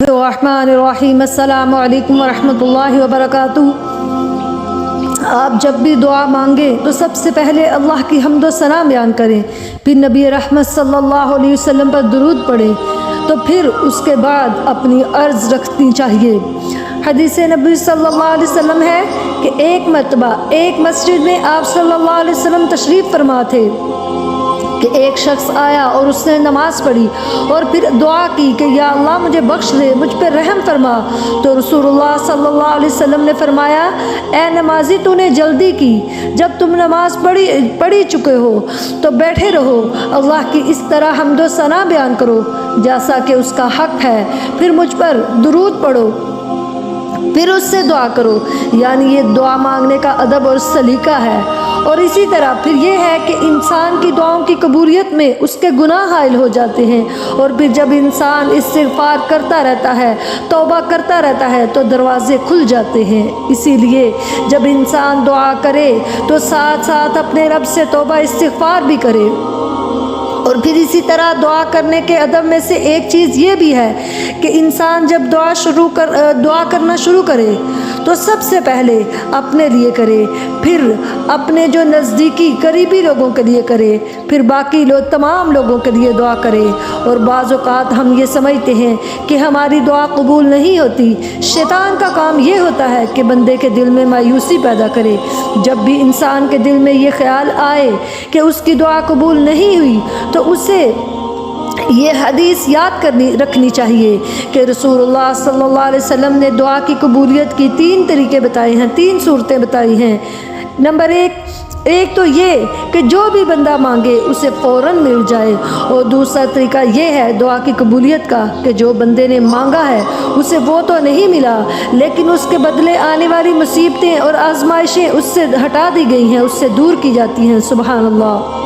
الرحمن الرحیم السلام علیکم ورحمۃ اللہ وبرکاتہ۔ آپ جب بھی دعا مانگیں تو سب سے پہلے اللہ کی حمد و ثنا بیان کریں، پھر نبی رحمت صلی اللہ علیہ وسلم پر درود پڑھیں، تو پھر اس کے بعد اپنی عرض رکھنی چاہیے۔ حدیث نبی صلی اللہ علیہ وسلم ہے کہ ایک مرتبہ ایک مسجد میں آپ صلی اللہ علیہ وسلم تشریف فرما تھے کہ ایک شخص آیا اور اس نے نماز پڑھی اور پھر دعا کی کہ یا اللہ مجھے بخش دے، مجھ پہ رحم فرما۔ تو رسول اللہ صلی اللہ علیہ وسلم نے فرمایا، اے نمازی تو نے جلدی کی، جب تم نماز پڑھی چکے ہو تو بیٹھے رہو، اللہ کی اس طرح حمد و ثنا بیان کرو جیسا کہ اس کا حق ہے، پھر مجھ پر درود پڑھو، پھر اس سے دعا کرو۔ یعنی یہ دعا مانگنے کا ادب اور سلیقہ ہے۔ اور اسی طرح پھر یہ ہے کہ انسان کی دعاؤں کی قبولیت میں اس کے گناہ حائل ہو جاتے ہیں، اور پھر جب انسان استغفار کرتا رہتا ہے، توبہ کرتا رہتا ہے تو دروازے کھل جاتے ہیں۔ اسی لیے جب انسان دعا کرے تو ساتھ ساتھ اپنے رب سے توبہ استغفار بھی کرے۔ اور پھر اسی طرح دعا کرنے کے ادب میں سے ایک چیز یہ بھی ہے کہ انسان جب دعا کرنا شروع کرے تو سب سے پہلے اپنے لیے کرے، پھر اپنے جو نزدیکی قریبی لوگوں کے لیے کرے، پھر باقی تمام لوگوں کے لیے دعا کرے۔ اور بعض اوقات ہم یہ سمجھتے ہیں کہ ہماری دعا قبول نہیں ہوتی۔ شیطان کا کام یہ ہوتا ہے کہ بندے کے دل میں مایوسی پیدا کرے۔ جب بھی انسان کے دل میں یہ خیال آئے کہ اس کی دعا قبول نہیں ہوئی تو اسے یہ حدیث یاد رکھنی چاہیے کہ رسول اللہ صلی اللہ علیہ وسلم نے دعا کی قبولیت کی 3 طریقے بتائے ہیں، 3 صورتیں بتائی ہیں۔ نمبر ایک تو یہ کہ جو بھی بندہ مانگے اسے فوراً مل جائے، اور دوسرا طریقہ یہ ہے دعا کی قبولیت کا کہ جو بندے نے مانگا ہے اسے وہ تو نہیں ملا، لیکن اس کے بدلے آنے والی مصیبتیں اور آزمائشیں اس سے ہٹا دی گئی ہیں، اس سے دور کی جاتی ہیں۔ سبحان اللہ۔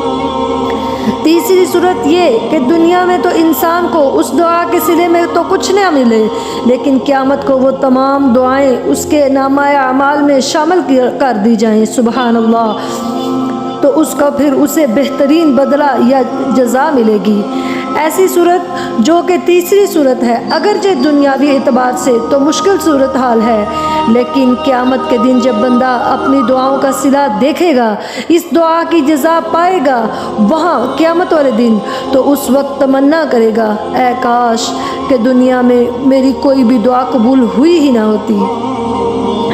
تیسری صورت یہ کہ دنیا میں تو انسان کو اس دعا کے صلے میں تو کچھ نہ ملے، لیکن قیامت کو وہ تمام دعائیں اس کے نامہ اعمال میں شامل کر دی جائیں۔ سبحان اللہ۔ تو اس کا پھر اسے بہترین بدلہ یا جزا ملے گی۔ ایسی صورت جو کہ تیسری صورت ہے، اگرچہ دنیاوی اعتبار سے تو مشکل صورتحال ہے، لیکن قیامت کے دن جب بندہ اپنی دعاؤں کا صلہ دیکھے گا، اس دعا کی جزا پائے گا وہاں قیامت والے دن، تو اس وقت تمنا کرے گا، اے کاش کہ دنیا میں میری کوئی بھی دعا قبول ہوئی ہی نہ ہوتی۔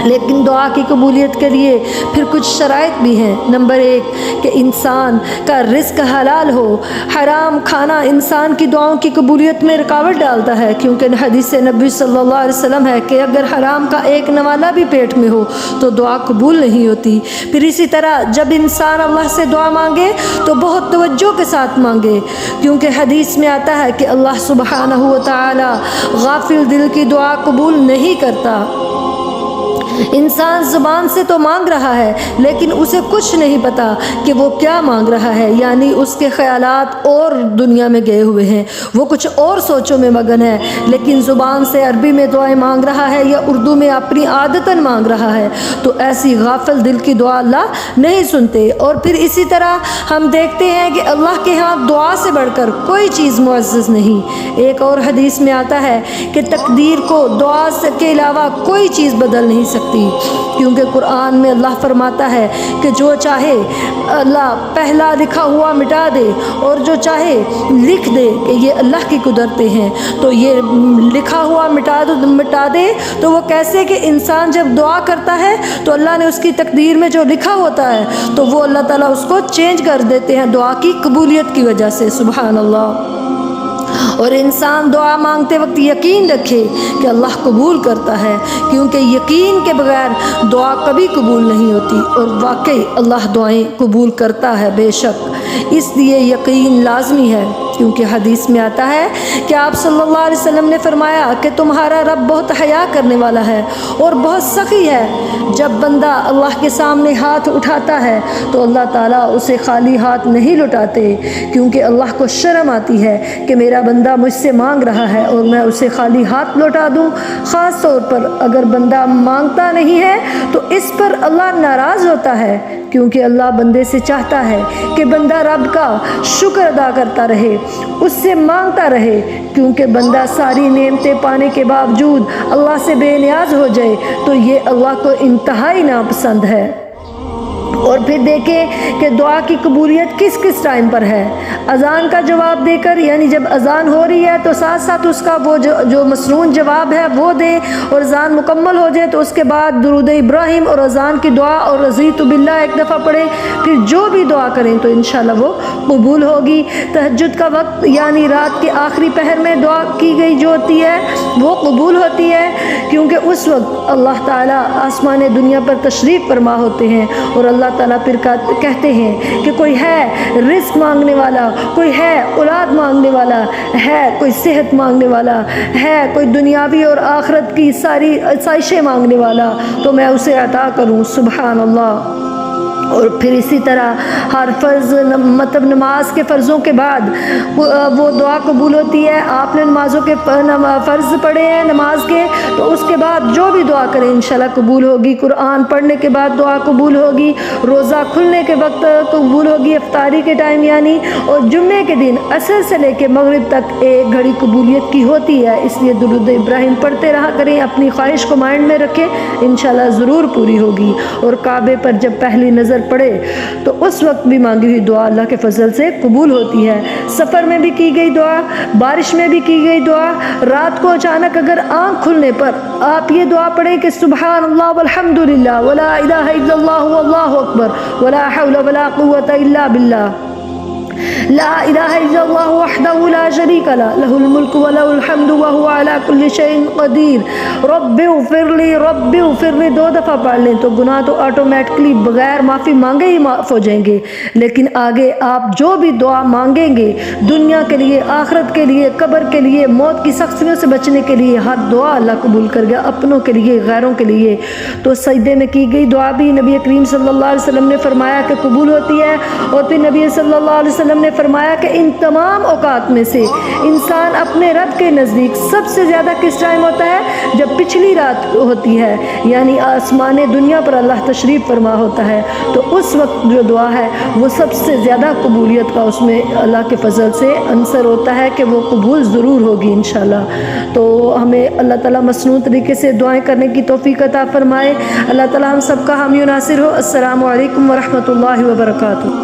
لیکن دعا کی قبولیت کے لیے پھر کچھ شرائط بھی ہیں۔ نمبر 1 کہ انسان کا رزق حلال ہو۔ حرام کھانا انسان کی دعاؤں کی قبولیت میں رکاوٹ ڈالتا ہے، کیونکہ حدیث نبی صلی اللہ علیہ وسلم ہے کہ اگر حرام کا ایک نوالا بھی پیٹ میں ہو تو دعا قبول نہیں ہوتی۔ پھر اسی طرح جب انسان اللہ سے دعا مانگے تو بہت توجہ کے ساتھ مانگے، کیونکہ حدیث میں آتا ہے کہ اللہ سبحانہ و تعالی غافل دل کی دعا قبول نہیں کرتا۔ انسان زبان سے تو مانگ رہا ہے لیکن اسے کچھ نہیں پتا کہ وہ کیا مانگ رہا ہے، یعنی اس کے خیالات اور دنیا میں گئے ہوئے ہیں، وہ کچھ اور سوچوں میں مگن ہے، لیکن زبان سے عربی میں دعائیں مانگ رہا ہے یا اردو میں اپنی عادتاً مانگ رہا ہے، تو ایسی غافل دل کی دعا اللہ نہیں سنتے۔ اور پھر اسی طرح ہم دیکھتے ہیں کہ اللہ کے ہاں دعا سے بڑھ کر کوئی چیز معزز نہیں۔ ایک اور حدیث میں آتا ہے کہ تقدیر کو دعا کے علاوہ کوئی چیز بدل نہیں سکتی، کیونکہ قرآن میں اللہ فرماتا ہے کہ جو چاہے اللہ پہلا لکھا ہوا مٹا دے، اور جو چاہے لکھ دے کہ یہ اللہ کی قدرتیں ہیں۔ تو یہ لکھا ہوا مٹا دے تو وہ کیسے کہ انسان جب دعا کرتا ہے تو اللہ نے اس کی تقدیر میں جو لکھا ہوتا ہے تو وہ اللہ تعالیٰ اس کو چینج کر دیتے ہیں دعا کی قبولیت کی وجہ سے۔ سبحان اللہ۔ اور انسان دعا مانگتے وقت یقین رکھے کہ اللہ قبول کرتا ہے، کیونکہ یقین کے بغیر دعا کبھی قبول نہیں ہوتی، اور واقعی اللہ دعائیں قبول کرتا ہے بے شک۔ اس لیے یقین لازمی ہے، کیونکہ حدیث میں آتا ہے کہ آپ صلی اللہ علیہ وسلم نے فرمایا کہ تمہارا رب بہت حیا کرنے والا ہے اور بہت سخی ہے۔ جب بندہ اللہ کے سامنے ہاتھ اٹھاتا ہے تو اللہ تعالیٰ اسے خالی ہاتھ نہیں لوٹاتے، کیونکہ اللہ کو شرم آتی ہے کہ میرا بندہ مجھ سے مانگ رہا ہے اور میں اسے خالی ہاتھ لوٹا دوں؟ خاص طور پر اگر بندہ مانگتا نہیں ہے تو اس پر اللہ ناراض ہوتا ہے، کیونکہ اللہ بندے سے چاہتا ہے کہ بندہ رب کا شکر ادا کرتا رہے، اس سے مانگتا رہے، کیونکہ بندہ ساری نعمتیں پانے کے باوجود اللہ سے بے نیاز ہو جائے تو یہ اللہ کو انتہائی ناپسند ہے۔ اور پھر دیکھیں کہ دعا کی قبولیت کس کس ٹائم پر ہے۔ اذان کا جواب دے کر، یعنی جب اذان ہو رہی ہے تو ساتھ ساتھ اس کا وہ جو مسنون جواب ہے وہ دیں، اور اذان مکمل ہو جائے تو اس کے بعد درود ابراہیم اور اذان کی دعا اور رضیت باللہ ایک دفعہ پڑھیں، پھر جو بھی دعا کریں تو انشاءاللہ وہ قبول ہوگی۔ تہجد کا وقت یعنی رات کے آخری پہر میں دعا کی گئی جو ہوتی ہے وہ قبول ہوتی ہے، کیونکہ اس وقت اللہ تعالیٰ آسمان دنیا پر تشریف فرما ہوتے ہیں، اور اللہ تعالیٰ پھر کہتے ہیں کہ کوئی ہے رزق مانگنے والا، کوئی ہے اولاد مانگنے والا، ہے کوئی صحت مانگنے والا، ہے کوئی دنیاوی اور آخرت کی ساری آسائشیں مانگنے والا، تو میں اسے عطا کروں۔ سبحان اللہ۔ اور پھر اسی طرح ہر فرض مطلب نماز کے فرضوں کے بعد وہ دعا قبول ہوتی ہے۔ آپ نے نمازوں کے فرض پڑھے ہیں نماز کے، تو اس کے بعد جو بھی دعا کریں انشاءاللہ قبول ہوگی۔ قرآن پڑھنے کے بعد دعا قبول ہوگی، روزہ کھلنے کے وقت قبول ہوگی، افطاری کے ٹائم یعنی، اور جمعے کے دن عصر سے لے کے مغرب تک ایک گھڑی قبولیت کی ہوتی ہے۔ اس لیے درود ابراہیم پڑھتے رہا کریں، اپنی خواہش کو مائنڈ میں رکھیں، انشاءاللہ ضرور پوری ہوگی۔ اور کعبے پر جب پہلی نظر پڑے تو اس وقت بھی مانگی ہوئی دعا اللہ کے فضل سے قبول ہوتی ہے۔ سفر میں بھی کی گئی دعا، بارش میں بھی کی گئی دعا، رات کو اچانک اگر آنکھ کھلنے پر آپ یہ دعا پڑھیں کہ سبحان اللہ والحمدللہ ولا الہ الا اللہ واللہ اکبر ولا حول ولا قوة الا باللہ، لا الہ الا اللہ وحدہ لا شریک لہ لہ الملک ولہ الحمد وہو علی کل شیء قدیر، رب اغفر لی رب اغفر لی 2 دفعہ پڑھ لیں تو گناہ تو آٹومیٹکلی بغیر معافی مانگے ہی معاف ہو جائیں گے۔ لیکن آگے آپ جو بھی دعا مانگیں گے دنیا کے لیے، آخرت کے لیے، قبر کے لیے، موت کی سختیوں سے بچنے کے لیے، ہر دعا اللہ قبول کر گیا، اپنوں کے لیے، غیروں کے لیے۔ تو سجدے میں کی گئی دعا بھی نبی کریم صلی اللہ علیہ وسلم نے فرمایا کہ قبول ہوتی ہے، اور پھر نبی صلی اللہ علیہ وسلم نے فرمایا کہ ان تمام اوقات میں سے انسان اپنے رب کے نزدیک سب سے زیادہ کس ٹائم ہوتا ہے؟ جب پچھلی رات ہوتی ہے، یعنی آسمان دنیا پر اللہ تشریف فرما ہوتا ہے، تو اس وقت جو دعا ہے وہ سب سے زیادہ قبولیت کا اس میں اللہ کے فضل سے عنصر ہوتا ہے کہ وہ قبول ضرور ہوگی انشاءاللہ۔ تو ہمیں اللہ تعالیٰ مصنوع طریقے سے دعائیں کرنے کی توفیق عطا فرمائے۔ اللہ تعالیٰ ہم سب کا حامی و ناصر ہو۔ السلام علیکم ورحمۃ اللہ وبرکاتہ۔